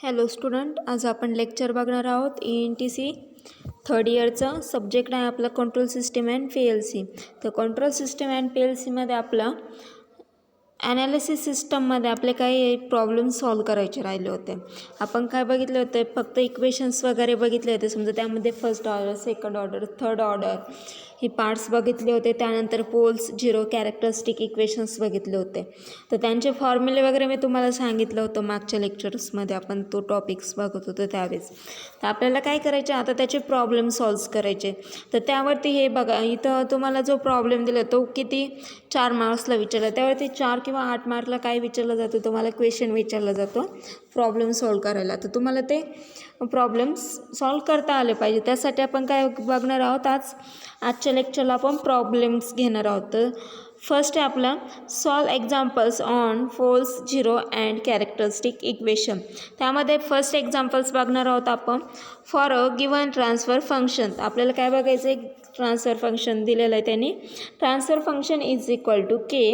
Hello student, आज आपण lecture बघणार आहोत ENTC थर्ड इयरचा. सब्जेक्ट आहे आपला कंट्रोल सिस्टीम अँड PLC. तर कंट्रोल सिस्टीम अँड PLCमध्ये आपला ॲनालिसिस सिस्टममध्ये आपले काही प्रॉब्लेम सॉल्व करायचे राहिले होते. आपण काय बघितले होते, फक्त इक्वेशन्स वगैरे बघितले होते. समजा त्यामध्ये first order, second order, third order ही पार्ट्स बघितले होते. त्यानंतर पोल्स, झिरो, कॅरेक्टरिस्टिक इक्वेशन्स बघितले होते. तर त्यांचे फॉर्म्युले वगैरे मी तुम्हाला सांगितलं होतं मागच्या लेक्चर्समध्ये, आपण तो टॉपिक्स बघत होतो त्यावेळेस. तर आपल्याला काय करायचे, आता त्याचे प्रॉब्लेम सॉल्व करायचे. तर त्यावरती हे बघा, इथं तुम्हाला जो प्रॉब्लेम दिला तो किती 4 मार्क्सला विचारला. त्यावरती 4 किंवा 8 मार्कला काय विचारलं जातं, तुम्हाला क्वेश्चन विचारला जातो प्रॉब्लेम सॉल्व करायला. तर तुम्हाला ते प्रॉब्लेम्स सॉल्व करता आले पाहिजे. त्यासाठी आपण काय बघणार आहोत, आजच्या लेक्चरला आपण प्रॉब्लेम्स घेणार आहोत. तर फर्स्ट आहे आपला solve examples on poles, zero and characteristic equation. त्यामध्ये फर्स्ट एक्झाम्पल्स बघणार आहोत आपण. For a given transfer function, आपल्याला काय बघायचं आहे, ट्रान्सफर फंक्शन दिलेलं आहे त्यांनी. Transfer function is equal to k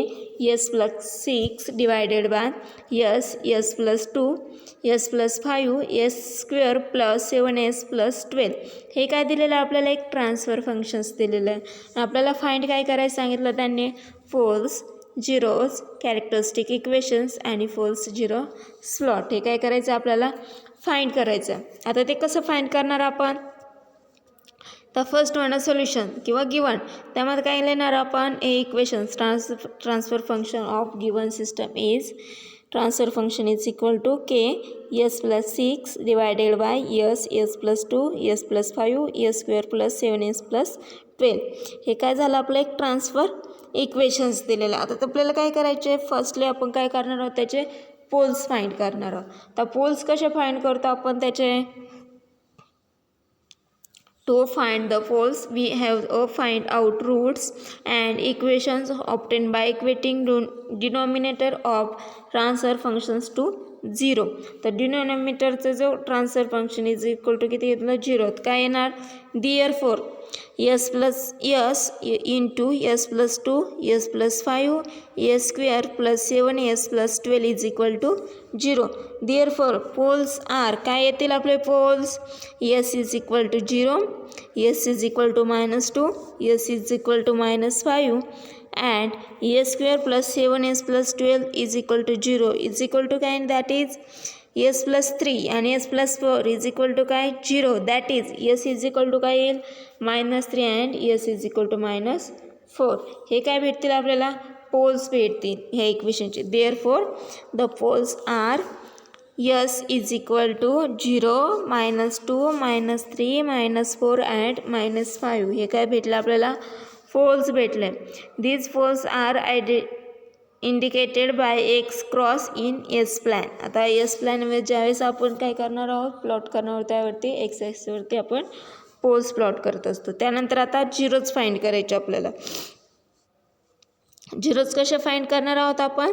s plus 6 divided by s plus 2 s plus 5 s square plus 7s plus 12. हे काय दिलेलं आहे आपल्याला, एक ट्रान्सफर फंक्शन्स दिलेलं आहे. आपल्याला फाइंड काय करायचं सांगितलं त्यांनी, पोल्स, झिरोज, कॅरेक्टरिस्टिक इक्वेशन्स आणि पोल्स, झिरो, स्लॉट. हे काय करायचं आपल्याला फाइंड करायचं. आता ते कसं फाइंड करणार आपण, तर फर्स्ट वन सोल्युशन किंवा गिवन, त्यामध्ये काय लिहिणार आपण, a equations transfer function of given system is transfer function is equal to k s plus 6 divided by s plus 2 s plus 5 s square plus 7s plus 12. हे काय झालं, आपलं एक ट्रान्सफर इक्वेशन्स दिलेलं. आता आपल्याला काय करायचे, फर्स्टली आपण काय करणार आहोत, त्याचे पोल्स फाइंड करणार आहोत. तर पोल्स कसे फाइंड करतो आपण, त्याचे to find the poles we have find out roots and equations obtained by equating denominator of transfer functions to 0. तर डिनॉमिनेटरचं जो transfer function is equal to किती घेतलं, 0. काय येणार, therefore s plus s into s plus 2 s plus 5 s square plus 7s plus 12 is equal to 0. therefore poles are, काय येतील आपले poles, s is equal to 0, s is equal to -2, s is equal to -5 and s square plus 7s plus 12 is equal to 0 is equal to काय, that is s plus 3 आणि s plus 4 is equal to काय, 0. that is s is equal to काय येईल, -3 and s is equal to -4. हे काय भेटतील आपल्याला, poles भेटतील ह्या इक्वेशनचे. therefore the poles are s is equal to 0, -2, -3, -4 and -5. हे काय भेटलं आपल्याला, पोल्स भेटले. these poles are indicated by x cross in S plan. आता एस प्लॅनमध्ये ज्यावेळेस आपण काय करणार आहोत, प्लॉट करणार आहोत, त्यावरती एक्स ॲक्सिसवरती आपण पोल्स प्लॉट करत असतो. त्यानंतर आता झिरोज फाइंड करायचे आपल्याला. झिरोज कसे फाइंड करणार आहोत आपण,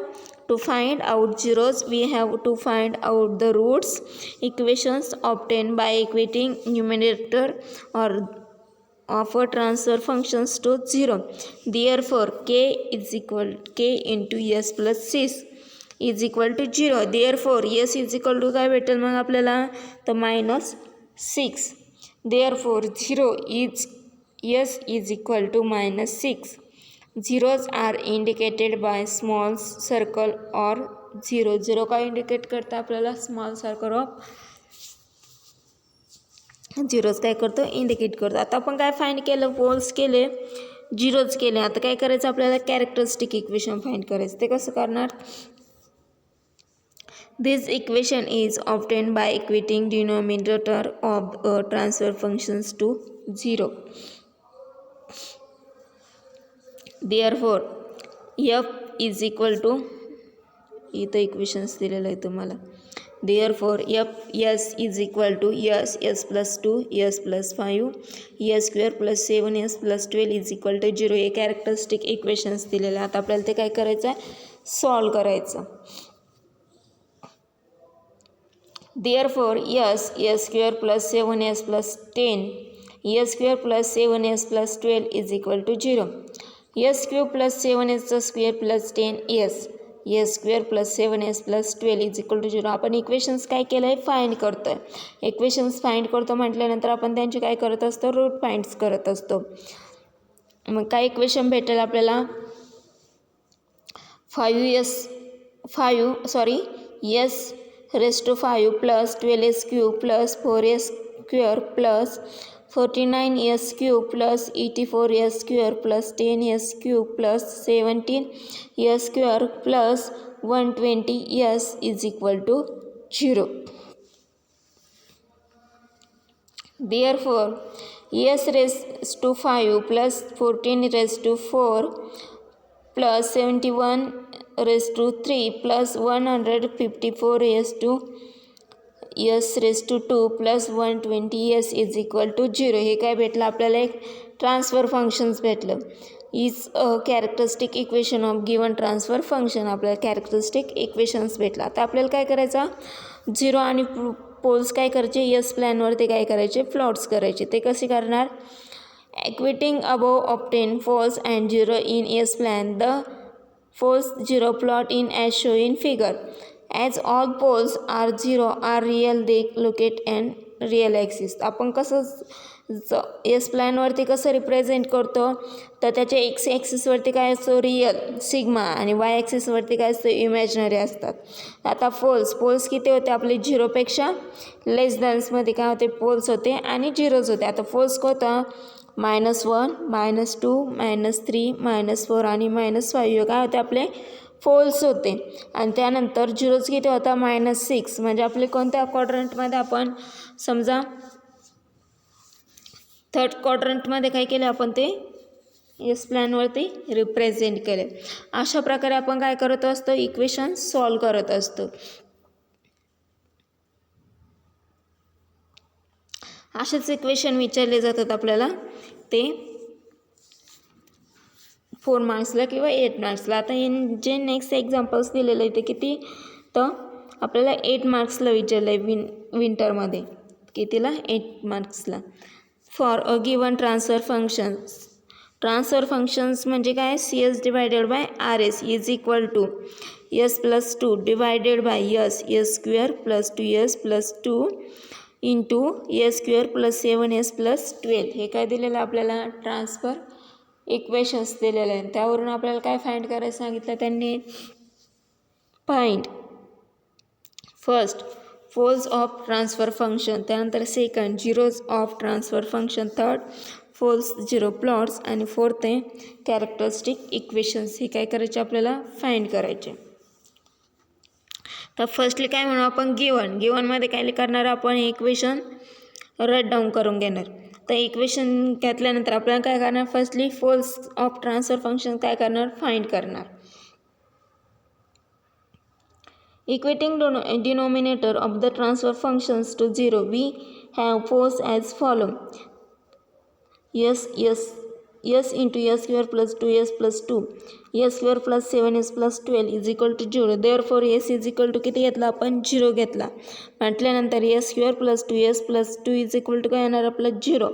to find out zeros we have to find out the roots equations obtain by equating numerator और of a transfer functions to 0. therefore k into s plus 6 is equal to 0. therefore s is equal to काय भेटेल मग आपल्याला, तर -6. therefore 0 is s is equal to -6. zeros are indicated by small circle or 0 काय indicate करतं आपल्याला, small circle of zeros काय करतो, इंडिकेट करतो. आता आपण काय फाइंड केलं, पोल्स केले, झिरोज केले. आता काय करायचं आपल्याला, कॅरेक्टरिस्टिक इक्वेशन फाइंड करायचं. ते कसं करणार, this equation is obtain by equating denominator of transfer functions to 0. therefore f is equal to, इथं इक्वेशन्स दिलेलं आहे तुम्हाला. therefore s is equal to s plus 2 s plus 5 s square plus 7s plus 12 is equal to 0. हे characteristic equations दिलेले. आता आपल्याला ते काय करायचं आहे, सॉल्व करायचं. therefore s square plus 7s plus 10 s square plus 7s plus 12 is equal to 0. s cube plus 7s square plus 10s s square plus 7s plus 12 is equal to 0. आपण equations काय केलं आहे, find करतो आहे. Equations find करतो म्हटल्यानंतर आपण त्यांचे काय करत असतो, रूट फाइंड्स करत असतो. मग काय इक्वेशन भेटेल आपल्याला, 5s raised to 5 plus 12s cube plus 4s square plus 49s cube plus 84s square plus 10s cube plus 17s square plus 120s is equal to 0. Therefore, s raised to 5 plus 14 raised to 4 plus 71 raised to 3 plus 154 raised to s raised to 2 plus 120 s is equal to 0. हे काय भेटलं आपल्याला, एक transfer functions भेटलं. Is a characteristic equation of given transfer function. आपल्याला characteristic equations भेटला. आता आपल्याला काय करायचं, 0 आणि पोल्स काय करायचे, यस प्लॅनवरती काय करायचे, प्लॉट्स करायचे. ते कसे करणार, equating above obtain false and 0 in S plan, the false 0 plot in as shown in figure. As all poles are 0 are real, they locate and real axis. आपण कसं एस प्लॅनवरती कसं रिप्रेझेंट करतो, तर त्याच्या एक्स ॲक्सिसवरती काय असतो, रियल सिग्मा, आणि Y ॲक्सिसवरती काय असतं, इमॅजिनरी असतात. आता पोल्स किती होते आपले, 0पेक्षा लेस दॅन्समध्ये काय होते, पोल्स होते आणि 0च होते. आता पोल्स होता -1, -2, -3, -4 आणि -5 काय होते आपले पोल्स होते. आणि त्यानंतर 0च किती होता, -6. म्हणजे आपले कोणत्या क्वाड्रंटमध्ये, आपण समजा थर्ड क्वाड्रंटमध्ये काय केले आपण, ते एस प्लॅनवरती रिप्रेझेंट केले. अशा प्रकारे आपण काय करत असतो, इक्वेशन सॉल्व करत असतो. असेच इक्वेशन विचारले जातात आपल्याला, ते 4 मार्क्सला किंवा 8 मार्क्सला. आता जे नेक्स्ट एक्झाम्पल्स दिलेलं आहे ते किती, तर आपल्याला 8 मार्क्सला विचारलं आहे विंटरमध्ये. कितीला, 8 मार्क्सला. For a given transfer functions म्हणजे काय, CS divided by RS is equal to S plus 2 divided by S square plus 2S plus 2 into S square plus 7S plus 12. हे काय दिलेलं आपल्याला, ट्रान्सफर इक्वेशन्स दिलेले आहेत. त्यावरून आपल्याला काय फाइंड करायचं सांगितलं त्यांनी, find first poles of transfer function, त्यानंतर second zeros of transfer function, third poles 0 plots, आणि फोर्थ आहे कॅरेक्टरिस्टिक इक्वेशन्स. हे काय करायचे आपल्याला, फाइंड करायचे. तर फर्स्टली काय म्हणू आपण, गिवनमध्ये काय करणार आपण, इक्वेशन राईट डाऊन करून घेणार. तर इक्वेशन घेतल्यानंतर आपल्याला काय करणार, firstly poles of transfer function काय करणार, फाइंड करणार. Equating denominator of the transfer functions to 0, we have poles as follow: s into s square plus 2s plus 2, s square plus 7s plus 12 is equal to 0. Therefore s is equal to किती घेतला आपण, 0 घेतला. म्हटल्यानंतर s square plus 2s plus 2 is equal to काय येणार आपलं, 0.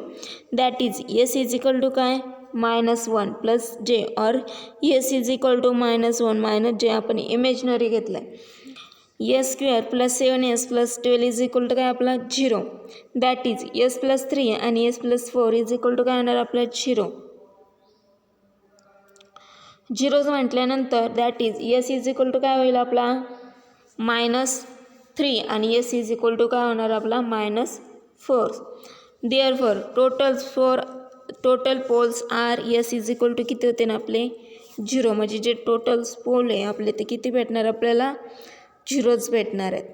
That is s is equal to काय, -1 plus j, और s is equal to -1 minus j आपण इमेजनरी घेतला आहे. s square plus 7s plus 12 is equal to काय आपला, 0. दॅट इज s प्लस 3 आणि s plus 4 is equal to काय येणार आपला, 0. 0 म्हटल्यानंतर that is s is equal to काय होईल आपला, -3 आणि s इज इक्वल टू काय होणार आपला, -4. Therefore total poles are s is equal to किती होते ना आपले, 0. म्हणजे जे टोटल पोल आहे आपले ते किती भेटणार आपल्याला, 0च भेटणार आहेत.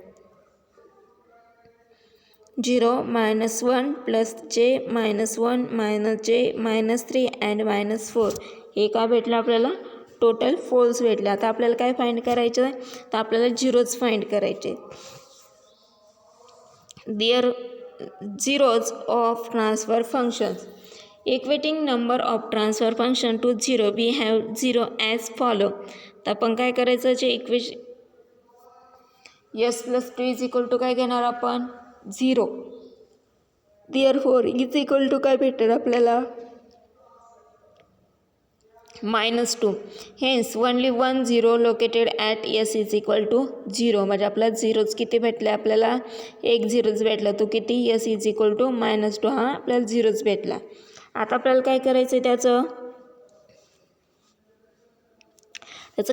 0 -1 plus j -1 minus j -3 and -4. हे काय भेटलं आपल्याला, टोटल पोल्स भेटले. आता आपल्याला काय फाइंड करायचं आहे, तर आपल्याला 0च फाइंड करायचे. There zeros of transfer functions. Equating number of transfer function to 0, we have 0 as follow. तर आपण काय करायचं, जे equation s plus 2 is equal to काय घेणार आपण, 0. देअरफॉर इज इक्वल टू काय भेटेल आपल्याला, -2. Hence only 1 0 located at S is equal to 0. म्हणजे आपला झिरोज किती भेटले आपल्याला, एक झिरोज भेटला, तो किती S इज इक्वल टू -2 हा आपल्याला झिरोज भेटला. आता आपल्याला काय करायचं आहे त्याचं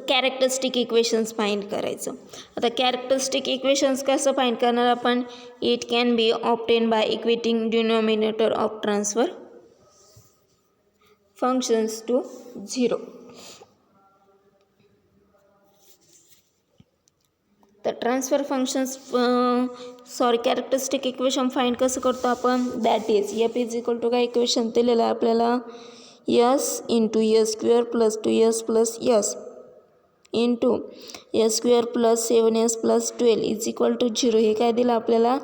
कॅरेक्टरिस्टिक इक्वेशन्स फाइंड करायचं. आता कॅरेक्टरिस्टिक इक्वेशन्स कसं फाइंड करणार आपण, it can be obtain by equating denominator of transfer functions to 0. तर transfer functions characteristic equation find कसं करतो आपण, that is F is equal to काय इक्वेशन दिलेलं आहे आपल्याला, s into s square plus 2s plus s into s square plus 7s plus 12 is equal to 0. हे काय दिलं आपल्याला,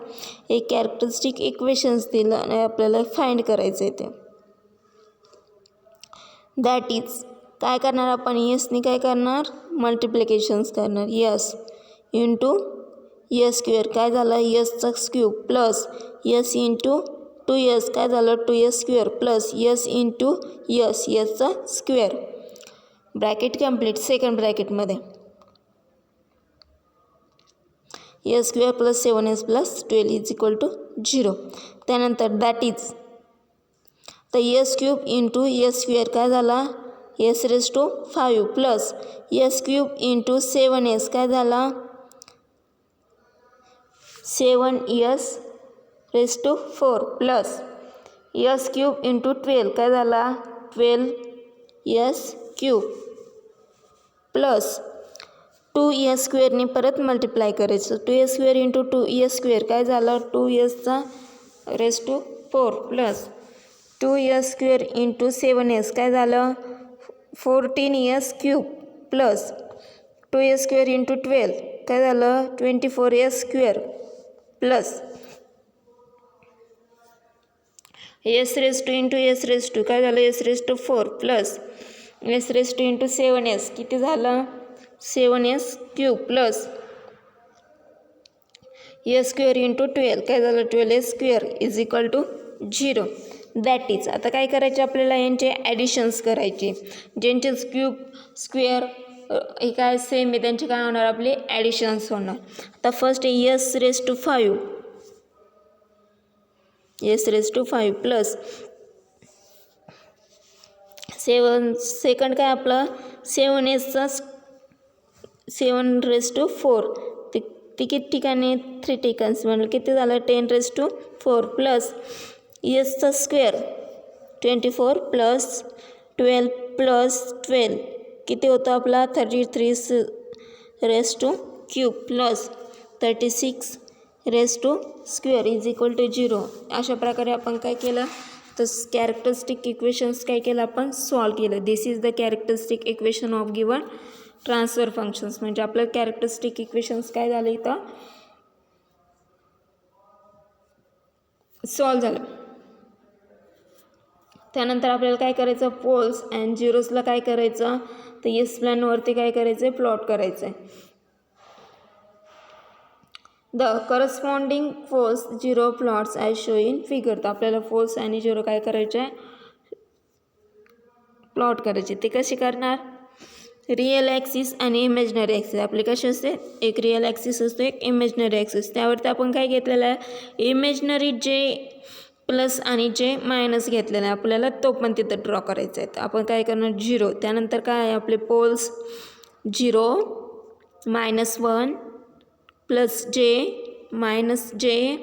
एक कॅरेक्टरिस्टिक इक्वेशन्स दिलं आणि आपल्याला फाइंड करायचं आहे ते. दॅट इज काय करणार आपण, यसनी काय करणार, मल्टिप्लिकेशन्स करणार, यस इंटू यस स्क्वेअर काय झालं यसचा cube plus s into 2s काय झालं 2s square plus s into s यसचा स्क्वेअर, ब्रॅकेट कंप्लीट. सेकंड ब्रॅकेटमध्ये s square plus 7s plus 12 is equal to 0. त्यानंतर दॅट इज तर s cube into s square काय झाला s raise to 5 plus s cube into 7s काय झाला 7s raise to 4 plus s cube into 12 काय झाला 12s cube plus 2s स्क्वेअरने परत multiply करायचं, 2s square into 2s square काय झालं 2sचा raise to 4 plus 2s square into 7s काय झालं 14s cube plus 2s square into 12 काय झालं 24s square plus s raise to into s raise to काय झालं s raise to 4 plus s raise to into 7s किती झालं 7s cube plus s square into 12 काय झालं 12s square is equal to 0. That is आता काय करायचे आपल्याला यांचे ॲडिशन्स करायचे, ज्यांचे क्यूब स्क्वेअर हे काय सेम आहे त्यांचे काय होणार आपले ॲडिशन्स होणार. आता first s raise to 5 s raise to 5 plus 7 second काय आपलं 7sचा 7 रेस टू 4 ते किती ठिकाणी 3 ठिकाणी म्हणजे किती झालं 10 रेस टू 4 प्लस यसचा स्क्वेअर 24 प्लस 12 प्लस 12 किती होतं आपला 33 raise to cube plus 36 raise to square is equal to 0. अशा प्रकारे आपण काय केलं तर कॅरेक्टरिस्टिक इक्वेशन्स काय केलं आपण सॉल्व केलं. This is the characteristic equation of given transfer functions. म्हणजे आपलं कॅरेक्टरिस्टिक इक्वेशन्स काय झालं इथं सॉल्व झालं. त्यानंतर आपल्याला काय करायचं पोल्स अँड झिरोजला काय करायचं तर एस प्लॅनवरती काय करायचं आहे प्लॉट करायचं आहे. The corresponding poles zero plots as show in figure. तर आपल्याला पोल्स आणि झिरो काय करायचे आहे प्लॉट करायचे. ते कसे करणार रिअल ॲक्सिस आणि इमेजनरी ॲक्सिस. आपले कसे असते एक रिअल ॲक्सिस असतो एक इमेजनरी ॲक्सिस. त्यावरती आपण काय घेतलेलं आहे इमेजनरी जे प्लस आणि जे मायनस घेतलेलं आहे आपल्याला तो पण तिथं ड्रॉ करायचा आहे. तर आपण काय करणार झिरो त्यानंतर काय आहे आपले पोल्स 0 -1 प्लस जे -3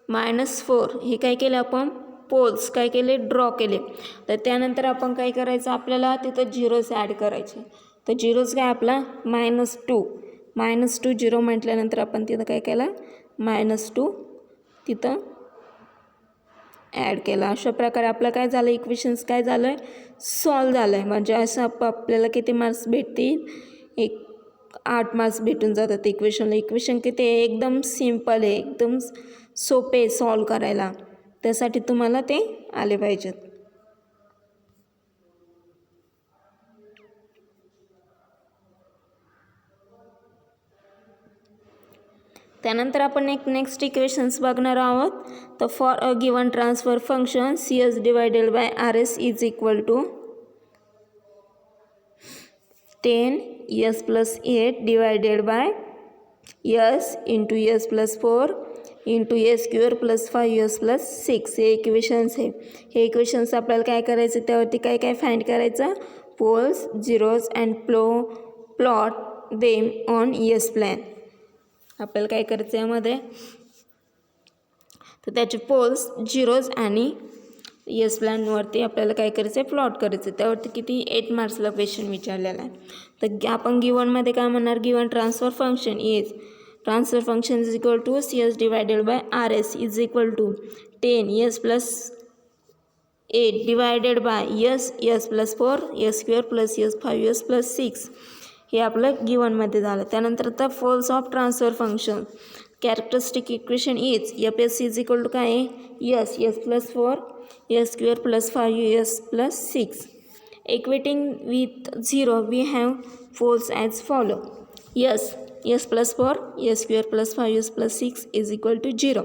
-4 हे काय केलं आपण पोल्स काय केले ड्रॉ केले. तर त्यानंतर आपण काय करायचं आपल्याला तिथं झिरोज ॲड करायचे. तर झिरोज काय आपला -2 झिरो म्हटल्यानंतर आपण तिथं काय केलं -2 तिथं ॲड केला. अशा प्रकारे आपलं काय झालं इक्वेशन्स काय झालं आहे सॉल्व झालं आहे. म्हणजे असं आपल्याला किती मार्क्स भेटतील 8 मार्क्स भेटून जातात इक्वेशनला. इक्वेशन किती आहे एकदम सिम्पल आहे एकदम सोपे आहे सॉल्व करायला. त्यासाठी तुम्हाला ते आले पाहिजेत. त्यानंतर आपण एक नेक्स्ट इक्वेशन्स बघणार आहोत. तर for a given transfer function CS divided by RS is equal to 10s plus 8 divided by s into s plus 4 into s square plus 5s plus 6 हे इक्वेशन्स आहे. हे इक्वेशन्स आपल्याला काय करायचं, त्यावरती काय काय फाइंड करायचं, poles, zeros and plot them on s plane. आपल्याला काय करायचं यामध्ये, तर त्याचे पोल्स, झिरोज आणि एस प्लॅनवरती आपल्याला काय करायचं आहे, प्लॉट करायचं. त्यावरती किती 8 मार्क्सला क्वेश्चन विचारलेला आहे. तर आपण गिवनमध्ये काय म्हणणार, given transfer function is transfer function is equal to CS divided by RS is equal to 10s plus 8 divided by s plus 4 s square plus s 5s plus 6 हे आपलं गिवनमध्ये झालं. त्यानंतर आता poles of transfer function characteristic equation is FS is equal to काय आहे, s plus 4 s square plus 5s plus 6. Equating with 0 we have poles as follow. s plus 4 s square plus 5s plus 6 is equal to 0.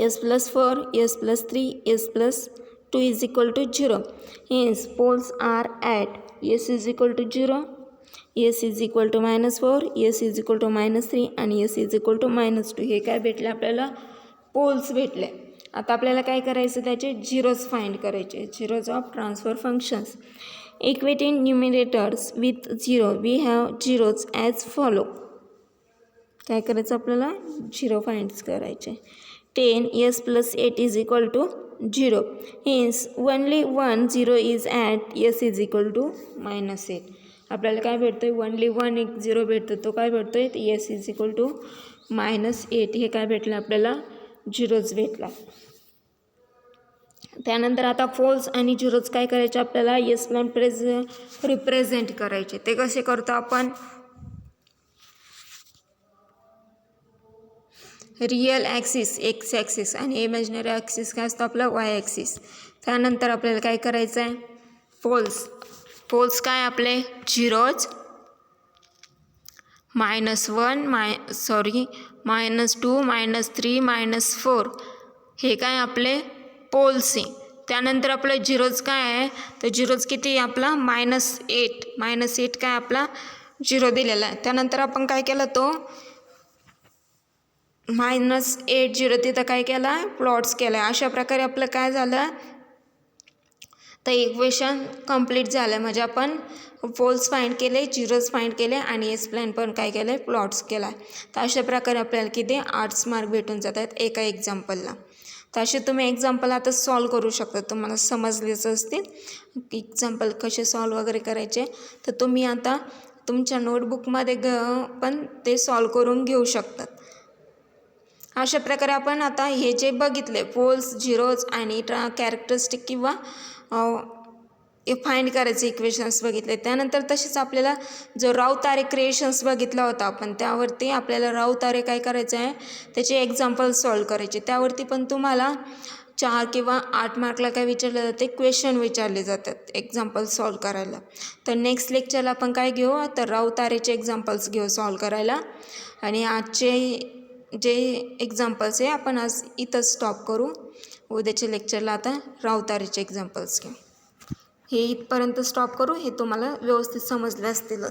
s plus 4 s plus 3 s plus 2 is equal to 0. Hence poles are at s is equal to 0, s is equal to -4, s is equal to -3 आणि s is equal to -2. हे काय भेटले आपल्याला, poles भेटले. आता आपल्याला काय करायचं, त्याचे झिरोज फाइंड करायचे, zeros of transfer functions. Equating numerators with 0 we have zeros as follow. काय करायचं आपल्याला, झिरो फाइंड करायचे. 10s plus 8 is equal to 0. Hence only one 0 is at s is equal to -8. आपल्याला काय भेटतोय, ओनली वन एक 0 भेटतो, तो काय भेटतोय, s इज इक्वल टू -8. हे काय भेटलं आपल्याला, झिरोज भेटला. त्यानंतर आता पोल्स आणि झिरोज काय करायचे आपल्याला, एस प्लॅन रिप्रेझेंट करायचे. ते कसे करतो आपण, रिअल ॲक्सिस एक्स ॲक्सिस आणि इमॅजिनरी ॲक्सिस काय असतो आपला वाय ॲक्सिस. त्यानंतर आपल्याला काय करायचं आहे, पोल्स काय आपले, झिरोज -1 -2 -3 -4 हे काय आपले पोल्स आहे. त्यानंतर आपलं झिरोज काय आहे, तर झिरोज किती आहे आपला, -8 काय आपला झिरो दिलेला आहे. त्यानंतर आपण काय केलं, तो -8 0 तिथं काय केला, प्लॉट्स केला. अशा प्रकारे आपलं काय झालं, तर इक्वेशन कंप्लीट झालं. म्हणजे आपण पोल्स फाइंड केले, झिरोज फाइंड केले आणि एस प्लॅन पण काय केलं, प्लॉट्स केला. तर अशा प्रकारे आपल्याला किती 8 मार्क भेटून जातात एका एक्झाम्पलला. तर असे तुम्ही एक्झाम्पल आता सॉल्व करू शकता. तुम्हाला समजलेच असतील एक्झाम्पल कसे सॉल्व वगैरे करायचे. तर तुम्ही आता तुमच्या नोटबुकमध्ये पण ते सॉल्व करून घेऊ शकतात. अशा प्रकारे आपण आता हे जे बघितले, पोल्स, झिरोज आणि कॅरेक्टरिस्टिक किंवा फाइंड करायचे इक्वेशन्स बघितले. त्यानंतर तसेच आपल्याला जो राव-तारे क्रिएशन्स बघितला होता आपण, त्यावरती आपल्याला राव-तारे काय करायचं आहे, त्याचे एक्झाम्पल सॉल्व करायचे. त्यावरती पण तुम्हाला 4 किंवा 8 मार्कला काय विचारले जाते, क्वेश्चन विचारले जातात एक्झाम्पल सॉल्व करायला. तर नेक्स्ट लेक्चरला आपण काय घेऊ, तर राव-तारेचे एक्झाम्पल्स घेऊ सॉल्व करायला. आणि आजचे जे एक्झाम्पल्स आहे आपण आज इथंच स्टॉप करू. उद्याच्या लेक्चरला आता राव-तारेचे एक्झाम्पल्स घेऊ. हे इथपर्यंत स्टॉप करू. हे तुम्हाला व्यवस्थित समजले असतील.